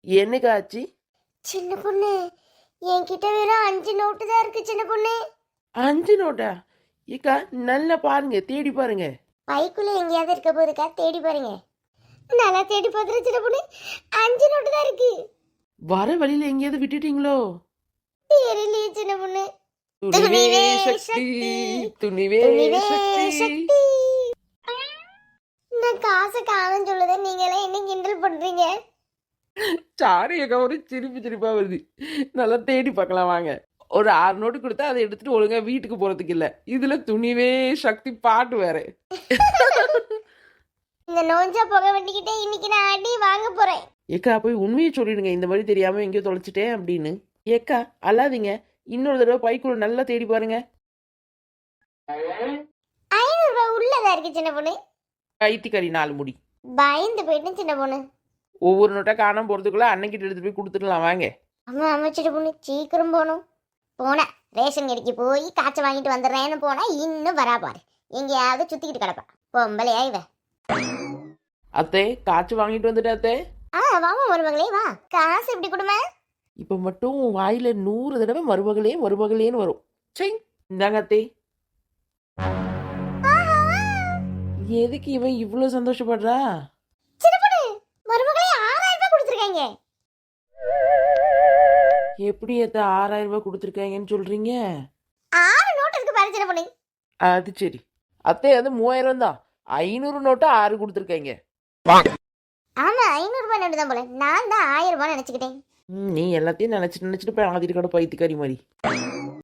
என்னைக்கு ஆச்சு? சின்ன பொண்ணு, என்கிட்ட வெறும் 5 நோட்டு தான் இருக்கு சின்ன பொண்ணு. 5 நோட்டா? ஏக்கா நல்லா பாருங்க, தேடி பாருங்க. பைக்குள்ள எங்கேயாவது இருக்க போதுக்கா, தேடி பாருங்க. நல்லா தேடி பார்த்துரு சின்ன பொண்ணு, 5 நோட்டு தான் இருக்கு. வர வழியில எங்கேயாவது விட்டுட்டீங்களோ? தெரியலையே சின்ன பொண்ணு. துணிவே சக்தி, துணிவே சக்தி. சக்தி. நான் காசை காணும் சொல்லுத, நீங்களே என்ன கிண்டல் பண்றீங்க? சாரி அக்கா, ஒரு சிரிப்பா வருது. நல்லா தேடி பார்க்கலாம் வாங்க. ஒரு 6 நோட்டு கொடுத்தா அதை எடுத்துட்டு ஒழுங்கா வீட்டுக்கு போறதுக்கு இல்ல, இதுல துணிவே சக்தி பாட்டு வேற. இந்த நோஞ்சா புகை வண்டிக்கிட்டே இன்னைக்கு நான் அடி வாங்க போறேன். ஏக்கா போய் உண்மையை சொல்லிடுங்க, இந்த மாதிரி தெரியாம எங்கேயோ தொலைச்சிட்டேன் அப்படின்னு. ஏக்கா அல்லாதீங்க, இன்னொரு தடவை பைக்குள்ள நல்லா தேடி பாருங்க. 500 ரூபாய் உள்ளதா இருக்கு சின்ன பொண்ணு. கைத்திக்கறி 4 முடி. பயந்து போயிட்டேன் சின்ன பொண்ணு. ஒவ்வொரு நோட்டா காணாம போறதுக்குள்ள அன்னைக்கிட்ட எடுத்து போய் கொடுத்துடலாம் வாங்க. ஆமா ஆமா சின்ன பொண்ணு, சீக்கிரம் போகணும். போனேன் ரேஷன் கடைக்கு போய் காய்ச்ச வாங்கிட்டு வந்துடுறேன்னு போனா இன்னும் வரா பாரு, எங்கேயாவது சுத்திக்கிட்டு கிடப்பா பொம்பளையா இவ. அத்தை காய்ச்சி வாங்கிட்டு வந்துட்டு அத்தை. வாமா மருமகளே வா, காசு எப்படி கொடுமை? இப்ப மட்டும் வாயில 100 தடவை மருமகளே மருமகளேன்னு வரும். சை, இந்தாங்க அத்தை. எதுக்கு இவன் இவ்வளவு சந்தோஷப்படுறா? சின்ன பொண்ணு, மருமகளே 6000 ரூபாய் கொடுத்துருக்காங்க. எப்படி அத்தை 6000 ரூபாய் கொடுத்துருக்காங்கன்னு சொல்றீங்க? 6 நோட்டு இருக்கு பாரு சின்ன பொண்ணு. அது சரி அத்தை, அது 3000 தான். 500 நோட்டா 6 கொடுத்துருக்காங்க. ஆமா 500 ரூபாய் நோட்டு தான் போல, நான் தான் 1000 ரூபாய் நினைச்சுக்கிட்டேன். நீ எல்லாத்தையும் நினைச்சிட்டு போய் ஆதிரி கடை பைத்தியக்காரி மாதிரி.